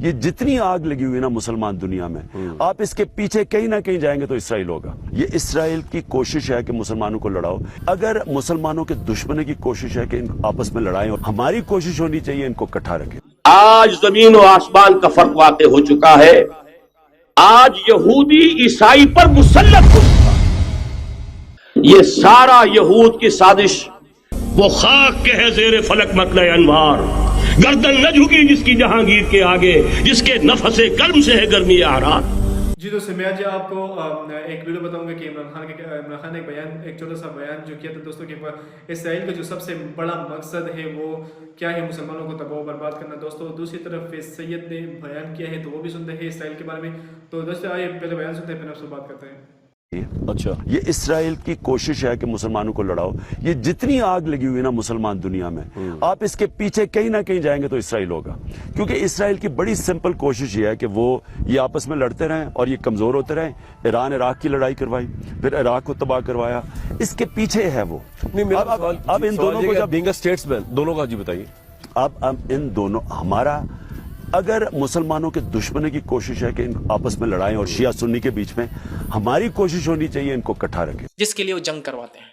یہ جتنی آگ لگی ہوئی نا مسلمان دنیا میں، آپ اس کے پیچھے کہیں نہ کہیں جائیں گے تو اسرائیل ہوگا۔ یہ اسرائیل کی کوشش ہے کہ مسلمانوں کو لڑاؤ۔ اگر مسلمانوں کے دشمنوں کی کوشش ہے کہ ان آپس میں لڑائیں، اور ہماری کوشش ہونی چاہیے ان کو اکٹھا رکھیں۔ آج زمین و آسمان کا فرق واقع ہو چکا ہے۔ آج یہودی عیسائی پر مسلط ہو چکا ہے۔ یہ سارا یہود کی سازش، وہ خاک کے ہے زیر فلک مطلع انوار، گردن نہ جھکی جس کی جہانگیر کے آگے، جس کے نفس گرم سے ہے گرمی احرار۔ جی دوستو، میں آج آپ کو ایک ویڈیو بتاؤں گا کہ عمران خان نے ایک چھوٹا سا بیان جو کیا تھا دوستوں، کہ اسرائیل کا جو سب سے بڑا مقصد ہے وہ کیا ہے؟ مسلمانوں کو تباہ و برباد کرنا دوستو۔ دوسری طرف سید نے بیان کیا ہے تو وہ بھی سنتے ہیں اسرائیل کے بارے میں۔ تو دوستو آئیے پہلے بیان سنتے ہیں، پھر آپ سے بات کرتے ہیں۔ اچھا، یہ اسرائیل کی کوشش ہے کہ مسلمانوں کو لڑاؤ۔ یہ جتنی آگ لگی ہوئی نا مسلمان دنیا میں، آپ اس کے پیچھے کہیں نہ کہیں جائیں گے تو اسرائیل ہوگا، کیونکہ اسرائیل کی بڑی سمپل کوشش یہ ہے کہ وہ یہ آپس میں لڑتے رہیں اور یہ کمزور ہوتے رہیں۔ ایران عراق کی لڑائی کروائی، پھر عراق کو تباہ کروایا، اس کے پیچھے ہے وہ۔ اب ان دونوں کو جب بینگ اسٹیٹس مین دونوں کا جی بتائیے۔ اب ان دونوں ہمارا، اگر مسلمانوں کے دشمنوں کی کوشش ہے کہ ان آپس میں لڑائیں اور شیعہ سنی کے بیچ میں، ہماری کوشش ہونی چاہیے ان کو اکٹھا رکھیں، جس کے لیے وہ جنگ کرواتے ہیں۔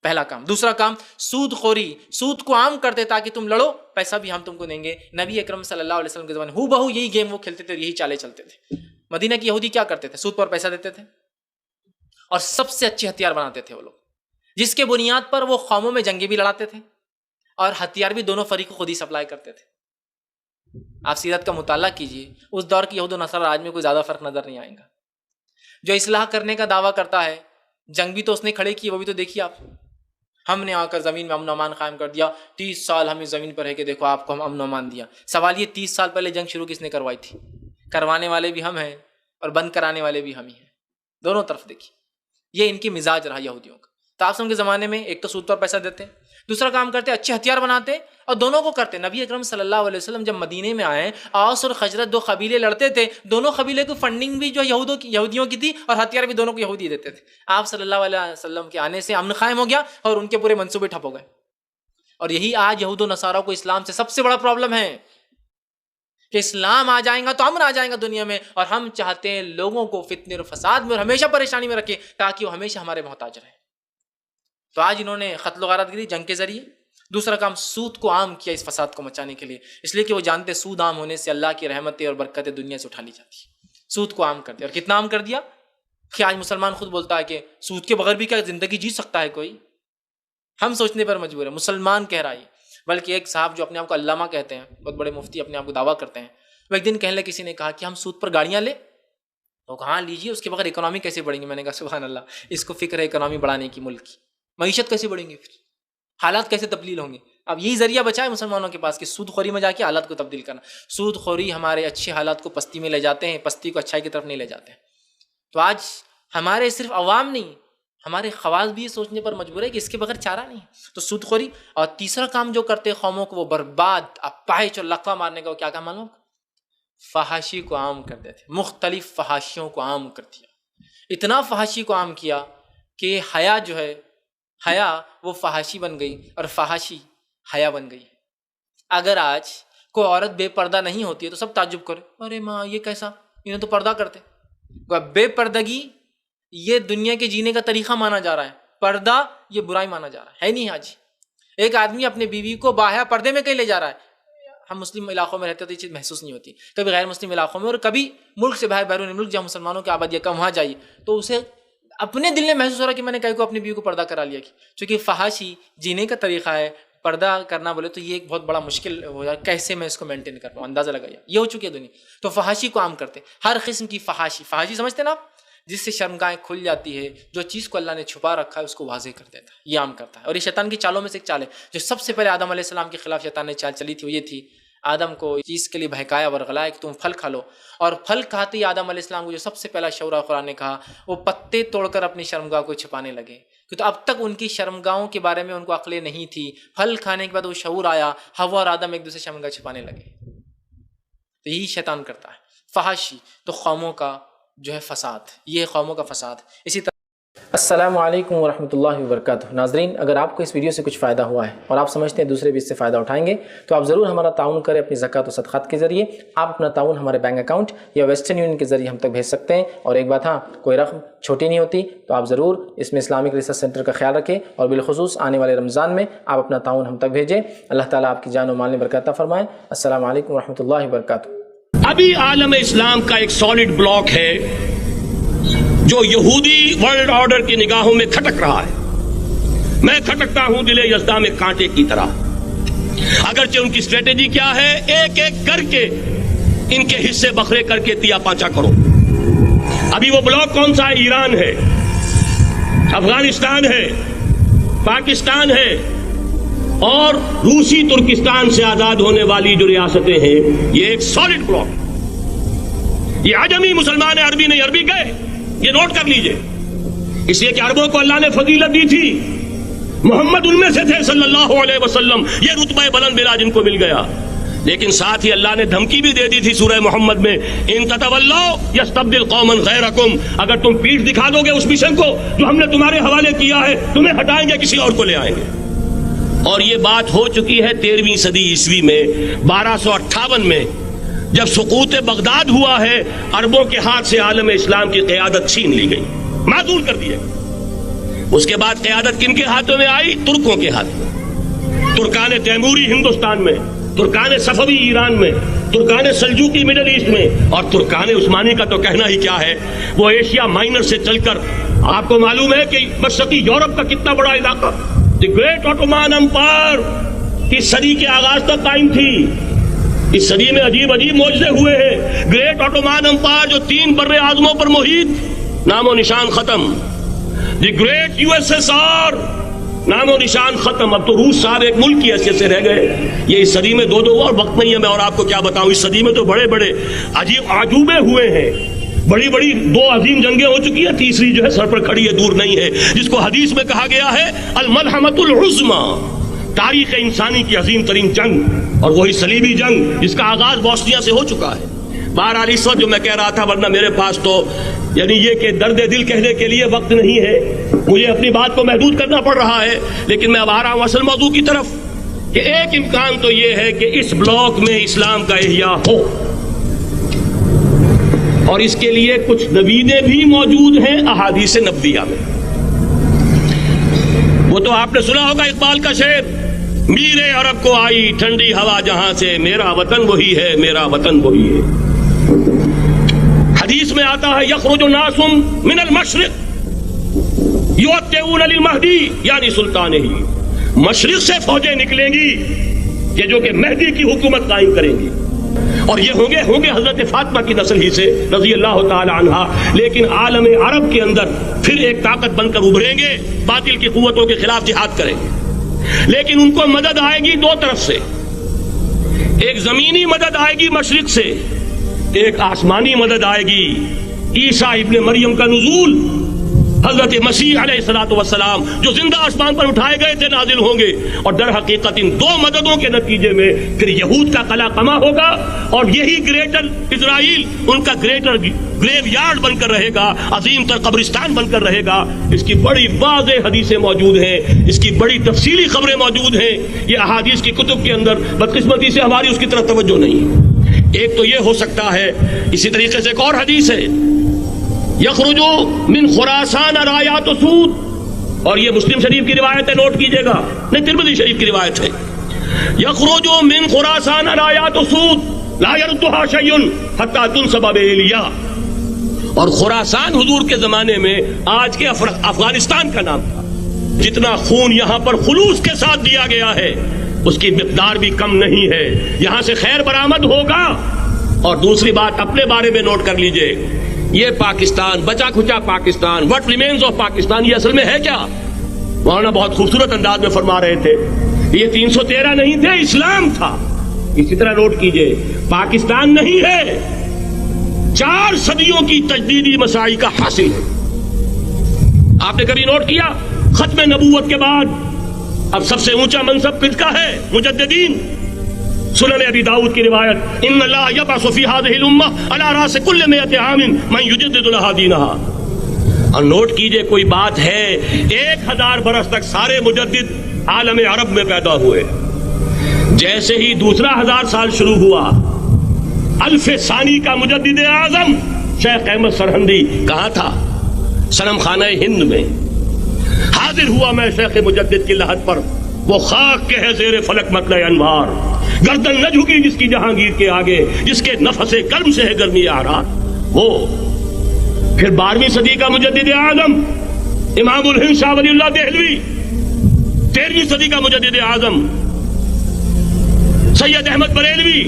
پہلا کام۔ دوسرا کام، سود خوری، سود کو عام کرتے تاکہ تم لڑو، پیسہ بھی ہم تم کو دیں گے۔ نبی اکرم صلی اللہ علیہ وسلم کے زمانے ہو بہو یہی گیم وہ کھیلتے تھے، یہی چالیں چلتے تھے۔ مدینہ کی یہودی کیا کرتے تھے؟ سود پر پیسہ دیتے تھے اور سب سے اچھے ہتھیار بناتے تھے وہ لوگ، جس کے بنیاد پر وہ قوموں میں جنگیں بھی لڑاتے تھے اور ہتھیار بھی دونوں فریق کو خود ہی سپلائی کرتے تھے۔ آپ سیرت کا مطالعہ کیجئے، اس دور کی یہود و نصارہ آج میں کوئی زیادہ فرق نظر نہیں آئے گا۔ جو اصلاح کرنے کا دعویٰ کرتا ہے، جنگ بھی تو اس نے کھڑے کی، وہ بھی تو دیکھیے آپ۔ ہم نے آ کر زمین میں امن و امان قائم کر دیا، 30 سال ہم اس زمین پر ہے کہ دیکھو آپ کو ہم امن و امان دیا۔ سوال یہ 30 سال پہلے جنگ شروع کس نے کروائی تھی؟ کروانے والے بھی ہم ہیں اور بند کرانے والے بھی ہم ہی ہیں، دونوں طرف دیکھیے۔ یہ ان کی مزاج رہا یہودیوں کا۔ تعصب کے زمانے میں ایک تو سود پر پیسہ دیتے، دوسرا کام کرتے اچھے ہتھیار بناتے اور دونوں کو کرتے۔ نبی اکرم صلی اللہ علیہ وسلم جب مدینے میں آئے، اوس اور خزرج دو قبیلے لڑتے تھے، دونوں قبیلے کو فنڈنگ بھی جو یہودیوں کی تھی اور ہتھیار بھی دونوں کو یہودی دیتے تھے۔ آپ صلی اللہ علیہ وسلم کے آنے سے امن قائم ہو گیا اور ان کے پورے منصوبے ٹھپ ہو گئے۔ اور یہی آج یہود و نصارہ کو اسلام سے سب سے بڑا پرابلم ہے کہ اسلام آ جائیں گا تو امن آ جائیں گا دنیا میں، اور ہم چاہتے ہیں لوگوں کو فتنے اور فساد میں اور ہمیشہ پریشانی میں رکھیں تاکہ وہ ہمیشہ ہمارے محتاج رہیں۔ تو آج انہوں نے قتل و غارت گری جنگ کے ذریعے، دوسرا کام سود کو عام کیا اس فساد کو مچانے کے لیے، اس لیے کہ وہ جانتے سود عام ہونے سے اللہ کی رحمتیں اور برکتیں دنیا سے اٹھا لی جاتی ہے۔ سود کو عام کر دیا، اور کتنا عام کر دیا کہ آج مسلمان خود بولتا ہے کہ سود کے بغیر بھی کیا زندگی جی سکتا ہے کوئی؟ ہم سوچنے پر مجبور ہیں، مسلمان کہہ رہا ہے۔ بلکہ ایک صاحب جو اپنے آپ کو علامہ کہتے ہیں، بہت بڑے مفتی اپنے آپ کو دعویٰ کرتے ہیں، وہ ایک دن کہنے لگے، کسی نے کہا کہ ہم سود پر گاڑیاں لیں، تو کہاں لیجیے، اس کے بغیر اکنامی کیسے بڑھیں گی؟ میں نے کہا سبحان اللہ، اس کو فکر ہے اکنامی بڑھانے کی، ملک کی معیشت کیسے بڑھیں گی، پھر حالات کیسے تبدیل ہوں گے؟ اب یہی ذریعہ بچا ہے مسلمانوں کے پاس کہ سود خوری میں جا کے حالات کو تبدیل کرنا۔ سود خوری ہمارے اچھے حالات کو پستی میں لے جاتے ہیں، پستی کو اچھائی کی طرف نہیں لے جاتے ہیں۔ تو آج ہمارے صرف عوام نہیں، ہمارے خواص بھی یہ سوچنے پر مجبور ہے کہ اس کے بغیر چارہ نہیں۔ تو سود خوری، اور تیسرا کام جو کرتے قوموں کو وہ برباد، اپاہج اور لقوہ مارنے کا، وہ کیا کام معلوم؟ فحاشی کو عام کر دیتے، مختلف فحاشیوں کو عام کر دیا۔ اتنا فحاشی کو عام کیا کہ حیا جو ہے، حیا وہ فحاشی بن گئی اور فحاشی حیا بن گئی۔ اگر آج کوئی عورت بے پردہ نہیں ہوتی ہے تو سب تعجب کرے، ارے ماں یہ کیسا، انہیں تو پردہ کرتے۔ بے پردگی یہ دنیا کے جینے کا طریقہ مانا جا رہا ہے، پردہ یہ برائی مانا جا رہا ہے نہیں۔ آج ایک آدمی اپنے بیوی کو باحیا پردے میں کہیں لے جا رہا ہے۔ ہم مسلم علاقوں میں رہتے تو یہ چیز محسوس نہیں ہوتی، کبھی غیر مسلم علاقوں میں اور کبھی ملک سے باہر بیرون ملک جہاں مسلمانوں کی آبادی کم، وہاں جائیے تو اسے اپنے دل میں محسوس ہو رہا ہے کہ میں نے کہیں کو اپنی بیوی کو پردہ کرا لیا، چونکہ فحاشی جینے کا طریقہ ہے۔ پردہ کرنا بولے تو یہ ایک بہت بڑا مشکل ہو جائے، کیسے میں اس کو مینٹین کر پاؤں، اندازہ لگائیے، یہ ہو چکی ہے دنیا۔ تو فحاشی کو عام کرتے، ہر قسم کی فحاشی، فحاشی سمجھتے نا آپ، جس سے شرمگاہیں کھل جاتی ہے، جو چیز کو اللہ نے چھپا رکھا ہے اس کو واضح کر دیتا ہے، یہ عام کرتا ہے۔ اور یہ شیطان کی چالوں میں سے ایک چال ہے، جو سب سے پہلے آدم علیہ السلام کے خلاف شیطان نے چال چلی تھی، وہ یہ تھی، آدم کو اس چیز کے لیے بہکایا ورغلایا کہ تم پھل کھا لو، اور پھل کھاتے ہی آدم علیہ السلام کو جو سب سے پہلا شعور قرآن نے کہا، وہ پتے توڑ کر اپنی شرمگاہ کو چھپانے لگے، کہ تو اب تک ان کی شرمگاہوں کے بارے میں ان کو عقلیں نہیں تھی، پھل کھانے کے بعد وہ شعور آیا، حوا اور آدم ایک دوسرے شرمگاہ چھپانے لگے۔ تو یہی شیطان کرتا ہے، فحاشی تو قوموں کا جو ہے فساد، یہ قوموں کا فساد۔ اسی طرح السلام علیکم ورحمۃ اللہ وبرکاتہ. ناظرین، اگر آپ کو اس ویڈیو سے کچھ فائدہ ہوا ہے اور آپ سمجھتے ہیں دوسرے بھی اس سے فائدہ اٹھائیں گے تو آپ ضرور ہمارا تعاون کریں اپنی زکوٰۃ و صدقات کے ذریعے. آپ اپنا تعاون ہمارے بینک اکاؤنٹ یا ویسٹرن یونین کے ذریعے ہم تک بھیج سکتے ہیں. اور ایک بات، ہاں، کوئی رقم چھوٹی نہیں ہوتی، تو آپ ضرور اس میں اسلامک ریسرچ سینٹر کا خیال رکھیں اور بالخصوص آنے والے رمضان میں آپ اپنا تعاون ہم تک بھیجیں. اللہ تعالیٰ آپ کی جان و مال میں برکت عطا فرمائے. السلام علیکم ورحمۃ اللہ وبرکاتہ. ابھی عالم اسلام کا ایک سالڈ بلاک ہے جو یہودی ورلڈ آرڈر کی نگاہوں میں کھٹک رہا ہے. میں کھٹکتا ہوں دل یزداں میں کانٹے کی طرح. اگرچہ ان کی اسٹریٹجی کیا ہے، ایک ایک کر کے ان کے حصے بکھرے کر کے تیا پانچا کرو. ابھی وہ بلاک کون سا ہے؟ ایران ہے، افغانستان ہے، پاکستان ہے اور روسی ترکستان سے آزاد ہونے والی جو ریاستیں ہیں، یہ ایک سالڈ بلاک. یہ عجمی مسلمان عربی نہیں، عربی گئے، یہ نوٹ کر لیجئے. اس لیے کہ عربوں کو اللہ نے فضیلت دی تھی، محمد ان میں سے تھے صلی اللہ علیہ وسلم، یہ رتبہ بلند ملا جن کو مل گیا. لیکن ساتھ ہی اللہ نے دھمکی بھی دے دی تھی سورہ محمد میں، ان تتولوا یستبدل قوما غیرکم، اگر تم پیٹھ دکھا دو گے اس مشن کو جو ہم نے تمہارے حوالے کیا ہے، تمہیں ہٹائیں گے، کسی اور کو لے آئیں گے. اور یہ بات ہو چکی ہے 13ویں صدی عیسوی میں. 1258 میں جب سقوط بغداد ہوا ہے، عربوں کے ہاتھ سے عالم اسلام کی قیادت چھین لی گئی، معزول کر دیے. اس کے بعد قیادت کن کے ہاتھوں میں آئی؟ ترکوں کے ہاتھ میں. ترکان تیموری ہندوستان میں، ترکان صفوی ایران میں، ترکان سلجوقی مڈل ایسٹ میں، اور ترکان عثمانی کا تو کہنا ہی کیا ہے. وہ ایشیا مائنر سے چل کر، آپ کو معلوم ہے کہ مشرقی یورپ کا کتنا بڑا علاقہ، دی گریٹ آٹومان امپائر، اس صدی کے آغاز تک قائم تھی. اس صدی میں عجیب عجیب معجزے ہوئے ہیں. گریٹ آٹومان امپائر جو 3 بر اعظموں پر محیط، نام و نشان ختم. The great U S S R, نام و نشان ختم. اب تو روس صاحب ایک ملک کی حیثیت سے رہ گئے. یہ اس صدی میں دو اور وقت نہیں ہے، میں اور آپ کو کیا بتاؤں. اس صدی میں تو بڑے بڑے عجیب عجوبے ہوئے ہیں. بڑی بڑی 2 عظیم جنگیں ہو چکی ہیں، تیسری جو ہے سر پر کھڑی ہے، دور نہیں ہے، جس کو حدیث میں کہا گیا ہے الملحمۃ العظمی، تاریخ انسانی کی عظیم ترین جنگ، اور وہی صلیبی جنگ جس کا آغاز بوسنیا سے ہو چکا ہے. بہرحال اس وقت جو میں کہہ رہا تھا، ورنہ میرے پاس تو یعنی یہ کہ درد دل کہنے کے لیے وقت نہیں ہے، مجھے اپنی بات کو محدود کرنا پڑ رہا ہے. لیکن میں اب آ رہا ہوں اصل موضوع کی طرف، کہ ایک امکان تو یہ ہے کہ اس بلاک میں اسلام کا احیاء ہو، اور اس کے لیے کچھ نویدیں بھی موجود ہیں احادیث نبویہ میں. وہ تو آپ نے سنا ہوگا اقبال کا شعر، میرے عرب کو آئی ٹھنڈی ہوا جہاں سے، میرا وطن وہی ہے، میرا وطن وہی ہے. حدیث میں آتا ہے یخرج ناس من المشرق یؤتون للمہدی، یعنی سلطان ہی، مشرق سے فوجیں نکلیں گی کہ جو کہ مہدی کی حکومت قائم کریں گی، اور یہ ہوں گے حضرت فاطمہ کی نسل ہی سے رضی اللہ تعالی عنہا. لیکن عالم عرب کے اندر پھر ایک طاقت بن کر ابھریں گے، باطل کی قوتوں کے خلاف جہاد کریں گے. لیکن ان کو مدد آئے گی 2 طرف سے، ایک زمینی مدد آئے گی مشرق سے، ایک آسمانی مدد آئے گی. عیسیٰ ابن مریم کا نزول، حضرت مسیح علیہ الصلوۃ والسلام جو زندہ آسمان پر اٹھائے گئے تھے، نازل ہوں گے. اور در حقیقت ان 2 مددوں کے نتیجے میں پھر یہود کا قلع قمع ہوگا، اور یہی گریٹر اسرائیل ان کا گریٹر گریو یارڈ بن کر رہے گا، عظیم تر قبرستان بن کر رہے گا. اس کی بڑی واضح حدیثیں موجود ہیں، اس کی بڑی تفصیلی خبریں موجود ہیں. یہ احادیث کی کتب کے اندر بدقسمتی سے ہماری اس کی طرف توجہ نہیں. ایک تو یہ ہو سکتا ہے. اسی طریقے سے ایک اور حدیث ہے، یخرج من خراسان رایات سود، اور یہ مسلم شریف کی روایت ہے، نوٹ کیجئے گا، نہیں ترمذی شریف کی روایت ہے. یخرج من خراسان رایات سود لا يردها شيء حتى تنصب بإيلیا. اور خراسان حضور کے زمانے میں آج کے افغانستان کا نام تھا. جتنا خون یہاں پر خلوص کے ساتھ دیا گیا ہے اس کی مقدار بھی کم نہیں ہے. یہاں سے خیر برآمد ہوگا. اور دوسری بات اپنے بارے میں نوٹ کر لیجئے، یہ پاکستان، بچا کھچا Pakistan, what remains of Pakistan, یہ اصل میں ہے کیا؟ مولانا بہت خوبصورت انداز میں فرما رہے تھے، یہ 313 نہیں تھے، اسلام تھا. اسی طرح نوٹ کیجئے، پاکستان نہیں ہے، 4 صدیوں کی تجدیدی مساعی کا حاصل ہے. آپ نے کبھی نوٹ کیا ختم نبوت کے بعد اب سب سے اونچا منصب کس کا ہے؟ مجددین. سنن ابی داؤد کی روایت، ان اللہ یبعث فی هذه الامه على راس كل 100 عام من يجدد لها دینها. اور نوٹ کیجئے کوئی بات ہے، 1000 برس تک سارے مجدد عالم عرب میں پیدا ہوئے، جیسے ہی دوسرا 1000 سال شروع ہوا، الف ثانی کا مجدد اعظم شیخ احمد سرہندی کہاں تھا؟ صنم خانہ ہند میں حاضر ہوا میں شیخ مجدد کی لحد پر، وہ خاک کے ہے زیر فلک مطلع انوار، گردن نہ جھکی جس کی جہانگیر کے آگے، جس کے نفس کلم سے ہے گرمی آرار۔ وہ پھر 12ویں صدی کا مجدد اعظم امام الہند شاہ ولی اللہ دہلوی، 13ویں صدی کا مجدد اعظم سید احمد بریلوی،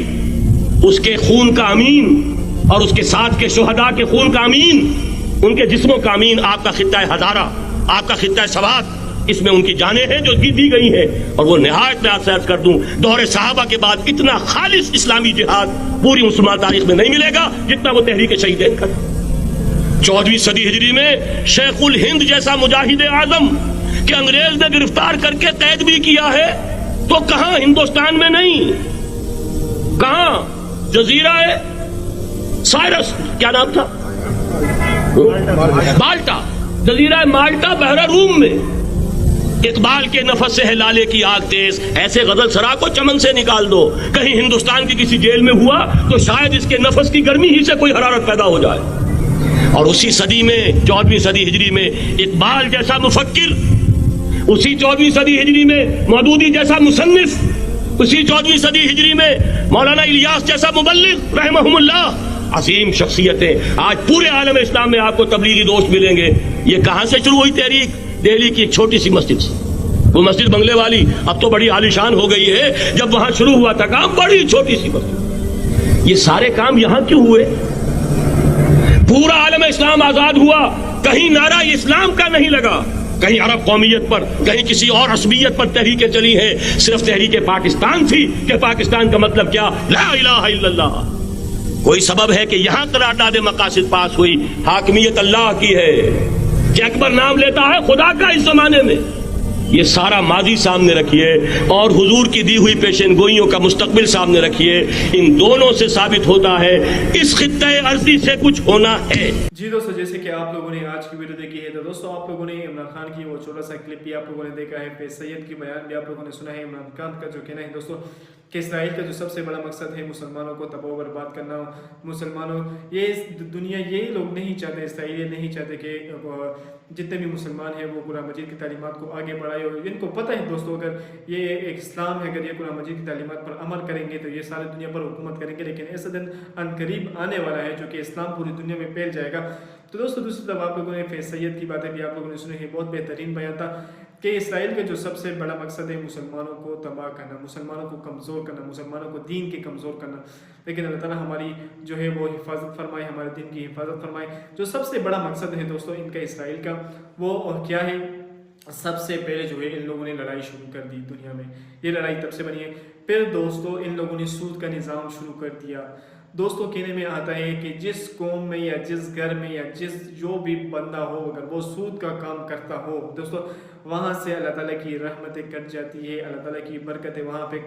اس کے خون کا امین اور اس کے ساتھ کے شہداء کے خون کا امین، ان کے جسموں کا امین آپ کا خطہ ہزارہ، آپ کا خطہ سوات، اس میں ان کی جانیں ہیں جو دی گئی ہیں۔ اور وہ نہایت میں آپ سے عرض کر دوں، دور صحابہ کے بعد اتنا خالص اسلامی جہاد پوری مسلمان تاریخ میں نہیں ملے گا جتنا وہ تحریک شہیدین کا۔ 14ویں صدی ہجری میں شیخ الہند جیسا مجاہد اعظم کہ انگریز نے گرفتار کر کے قید بھی کیا ہے، تو کہاں ہندوستان میں نہیں، کہاں جزیرہ سائرس، کیا نام تھا، مالٹا، جزیرہ مالٹا بحر روم میں، اقبال کے نفس سے ہے لالے کی آگ تیز، ایسے غزل سرا کو چمن سے نکال دو، کہیں ہندوستان کی کسی جیل میں ہوا تو شاید اس کے نفس کی گرمی ہی سے کوئی حرارت پیدا ہو جائے۔ اور اسی صدی میں 14ویں صدی ہجری میں اقبال جیسا مفکر، اسی 14ویں صدی ہجری میں مودودی جیسا مصنف، اسی 14ویں صدی ہجری میں مولانا الیاس جیسا مبلغ رحمہم اللہ، عظیم شخصیتیں آج پورے عالم اسلام میں آپ کو تبلیغی دوست ملیں گے۔ یہ کہاں سے شروع ہوئی تحریک؟ دہلی کی ایک چھوٹی سی مسجد سے، وہ مسجد بنگلے والی اب تو بڑی عالیشان ہو گئی ہے، جب وہاں شروع ہوا تھا کام بڑی چھوٹی سی مسجد۔ یہ سارے کام یہاں کیوں ہوئے؟ پورا عالم اسلام آزاد ہوا، کہیں نعرہ اسلام کا نہیں لگا، کہیں عرب قومیت پر، کہیں کسی اور عصبیت پر تحریکیں چلی ہیں، صرف تحریک پاکستان تھی کہ پاکستان کا مطلب کیا؟ لا الہ الا اللہ۔ کوئی سبب ہے کہ یہاں قرارداد مقاصد پاس ہوئی، حاکمیت اللہ کی ہے کہ اکبر نام لیتا ہے خدا کا اس زمانے میں۔ یہ سارا ماضی سامنے رکھیے اور حضور کی دی ہوئی پیشن گوئیوں کا مستقبل سامنے رکھیے، ان دونوں سے ثابت ہوتا ہے اس خطہ ارضی سے کچھ ہونا ہے۔ جی دوستو، جیسے کہ آپ لوگوں نے آج کی ویڈیو دیکھی ہے، تو دوستو آپ لوگوں نے عمران خان کی وہ چھوٹا سا کلپ بھی آپ لوگوں نے دیکھا ہے، فیض سید کی بیان بھی آپ لوگوں نے سنا ہے۔ عمران خان کا جو کہنا ہے دوستو کہ اسرائیل کا جو سب سے بڑا مقصد ہے مسلمانوں کو تباہ و برباد کرنا، مسلمانوں یہ دنیا یہی لوگ نہیں چاہتے، اسرائیل یہ نہیں چاہتے کہ جتنے بھی مسلمان ہیں وہ قرآن مجید کی تعلیمات کو آگے بڑھائے، اور ان کو پتہ ہے دوستو اگر یہ ایک اسلام ہے، اگر یہ قرآن مجید کی تعلیمات پر عمل کریں گے تو یہ سارے دنیا پر حکومت کریں گے، لیکن ایسا دن ان قریب آنے والا ہے جو کہ اسلام پوری دنیا میں پھیل جائے گا۔ تو دوستو دوسری طرف آپ لوگوں نے فیض سید کی باتیں بھی آپ لوگوں نے سنی ہے، بہت بہترین بیان تھا کہ اسرائیل کا جو سب سے بڑا مقصد ہے مسلمانوں کو تباہ کرنا، مسلمانوں کو کمزور کرنا، مسلمانوں کو دین کے کمزور کرنا، لیکن اللہ تعالیٰ ہماری جو ہے وہ حفاظت فرمائے، ہمارے دین کی حفاظت فرمائے۔ جو سب سے بڑا مقصد ہے دوستو ان کا اسرائیل کا، وہ کیا ہے؟ سب سے پہلے جو ہے ان لوگوں نے لڑائی شروع کر دی دنیا میں، یہ لڑائی تب سے بنی ہے۔ پھر دوستو ان لوگوں نے سود کا نظام شروع کر دیا۔ دوستو کہنے میں آتا ہے کہ جس قوم میں یا جس گھر میں یا جو بھی بندہ ہو اگر وہ سود کا کام کرتا ہو دوستو، وہاں سے اللہ تعالیٰ کی رحمتیں کٹ جاتی ہے، اللہ تعالیٰ کی برکتیں وہاں پہ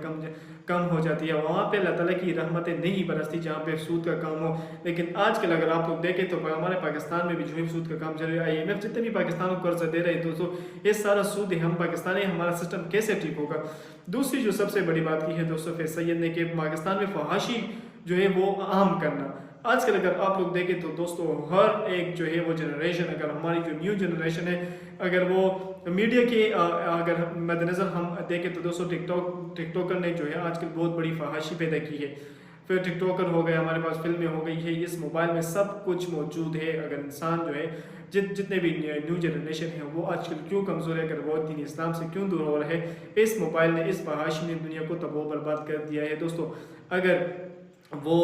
کم ہو جاتی ہے، وہاں پہ اللہ تعالیٰ کی رحمتیں نہیں برستی جہاں پہ سود کا کام ہو۔ لیکن آج کل اگر آپ لوگ دیکھیں تو ہمارے پاکستان میں بھی جو ہے سود کا کام چل رہا ہے، IMF جتنے بھی پاکستان کو قرضہ دے رہے ہیں دوستو، یہ سارا سود ہے۔ ہم پاکستانی، ہمارا سسٹم کیسے ٹھیک ہوگا؟ دوسری جو سب سے بڑی بات کی ہے دوستو فیض سید نے کہ پاکستان میں فحاشی جو ہے وہ عام کرنا۔ آج کل اگر آپ لوگ دیکھیں تو دوستو ہر ایک جو ہے وہ جنریشن، اگر ہماری جو نیو جنریشن ہے، اگر وہ میڈیا کے اگر مد نظر ہم دیکھیں تو دوستو ٹک ٹاکر نے جو ہے آج کل بہت بڑی فحاشی پیدا کی ہے۔ پھر ٹک ٹاکر ہو گئے، ہمارے پاس فلمیں ہو گئی ہے، اس موبائل میں سب کچھ موجود ہے۔ اگر انسان جو ہے جتنے بھی نیو جنریشن ہیں وہ آج کل کیوں کمزور ہے، اگر وہ دین اسلام سے کیوں دور ہو رہے ہیں؟ اس موبائل نے، اس فحاشی نے دنیا کو تباہ و برباد کر دیا ہے دوستو۔ اگر وہ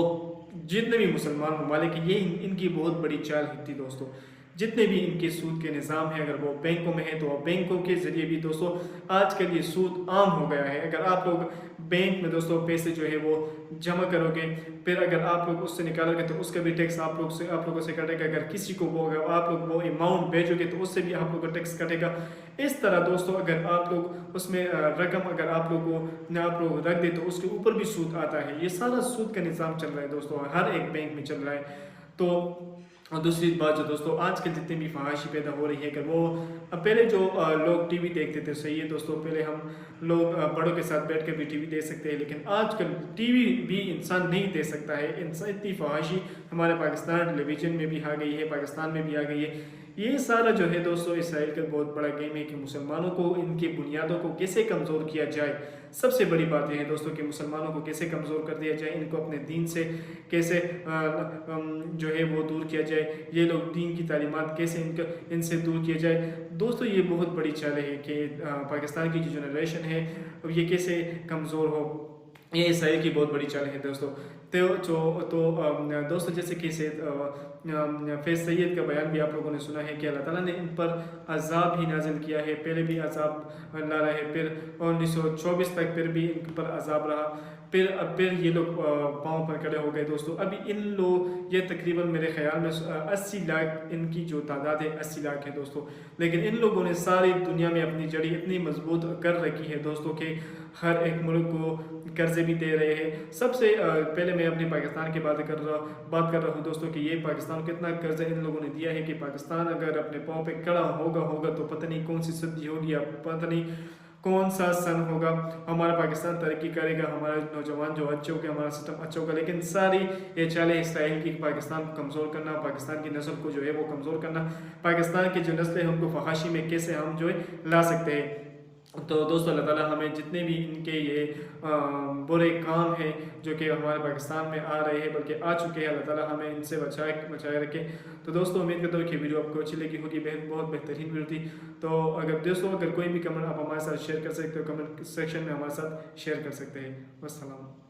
جتنے بھی مسلمان ممالک ہیں، یہ ان کی بہت بڑی چال تھی دوستو۔ جتنے بھی ان کے سود کے نظام ہیں، اگر وہ بینکوں میں ہیں تو بینکوں کے ذریعے بھی دوستو آج کل یہ سود عام ہو گیا ہے۔ اگر آپ لوگ بینک میں دوستو پیسے جو ہے وہ جمع کرو گے، پھر اگر آپ لوگ اس سے نکالو گے تو اس کا بھی ٹیکس آپ لوگوں سے کٹے گا۔ اگر کسی کو آپ لوگ وہ اماؤنٹ بھیجو گے تو اس سے بھی آپ لوگوں کا ٹیکس کٹے گا۔ اس طرح دوستو اگر آپ لوگ اس میں رقم اگر آپ لوگ رکھ دیں تو اس کے اوپر بھی سود آتا ہے۔ یہ سارا سود کا نظام چل رہا ہے دوستو، ہر ایک بینک میں چل رہا ہے۔ تو اور دوسری بات جو دوستوں آج کل جتنی بھی فحاشی پیدا ہو رہی ہے کہ وہ پہلے جو لوگ ٹی وی دیکھتے تھے، صحیح ہے دوستوں، پہلے ہم لوگ بڑوں کے ساتھ بیٹھ کے بھی ٹی وی دیکھ سکتے ہیں، لیکن آج کل ٹی وی بھی انسان نہیں دیکھ سکتا ہے۔ انسان اتنی فحاشی ہمارے پاکستان ٹیلی ویژن میں بھی آ گئی ہے، پاکستان میں بھی آ گئی ہے۔ یہ سارا جو ہے دوستوں اسرائیل کا بہت بڑا گیم ہے کہ مسلمانوں کو ان کی بنیادوں کو کیسے کمزور کیا جائے۔ سب سے بڑی بات یہ ہے دوستوں کہ مسلمانوں کو کیسے کمزور کر دیا جائے، ان کو اپنے دین سے کیسے جو ہے وہ دور کیا جائے، یہ لوگ دین کی تعلیمات کیسے ان سے دور کیا جائے۔ دوستوں یہ بہت بڑی چال ہے کہ پاکستان کی جو جنریشن ہے یہ کیسے کمزور ہو، یہ اسرائیل کی بہت بڑی چال ہے دوستوں۔ تو دوستوں جیسے کہ فیض سید کا بیان بھی آپ لوگوں نے سنا ہے کہ اللہ تعالیٰ نے ان پر عذاب ہی نازل کیا ہے، پہلے بھی عذاب لا رہے، پھر 1924 تک پھر بھی ان پر عذاب رہا، پھر یہ لوگ پاؤں پر کھڑے ہو گئے دوستوں۔ ابھی ان لوگ یہ تقریباً میرے خیال میں 80 لاکھ ان کی جو تعداد ہے 80 لاکھ ہے دوستوں، لیکن ان لوگوں نے ساری دنیا میں اپنی جڑی اتنی مضبوط کر رکھی ہے دوستوں کہ ہر ایک ملک کو قرضے بھی دے رہے ہیں۔ سب سے پہلے میں اپنے پاکستان کی بات کر رہا ہوں دوستوں کہ یہ پاکستان کو کتنا قرضہ ان لوگوں نے دیا ہے کہ پاکستان اگر اپنے پاؤں پہ کھڑا ہوگا تو پتہ نہیں کون سی صدی ہوگی یا پتہ نہیں کون سا سن ہوگا، ہمارا پاکستان ترقی کرے گا، ہمارا نوجوان جو اچھے ہوگا، ہمارا سسٹم اچھا ہوگا۔ لیکن ساری یہ چالیں اسرائیل کی پاکستان کو کمزور کرنا، پاکستان کی نسل کو جو ہے وہ کمزور کرنا، پاکستان کی جو نسلیں ہیں ان کو فحاشی میں کیسے ہم جو ہے لا سکتے ہیں۔ تو دوستو اللہ تعالیٰ ہمیں جتنے بھی ان کے یہ برے کام ہیں جو کہ ہمارے پاکستان میں آ رہے ہیں بلکہ آ چکے ہیں، اللہ تعالیٰ ہمیں ان سے بچائے رکھے۔ تو دوستو امید کرتا ہوں کہ ویڈیو آپ کو اچھی لگی ہوگی، بہت بہترین ویڈیو تھی۔ تو اگر کوئی بھی کمنٹ آپ ہمارے ساتھ شیئر کر سکتے ہو، کمنٹ سیکشن میں ہمارے ساتھ شیئر کر سکتے ہیں۔ والسلام۔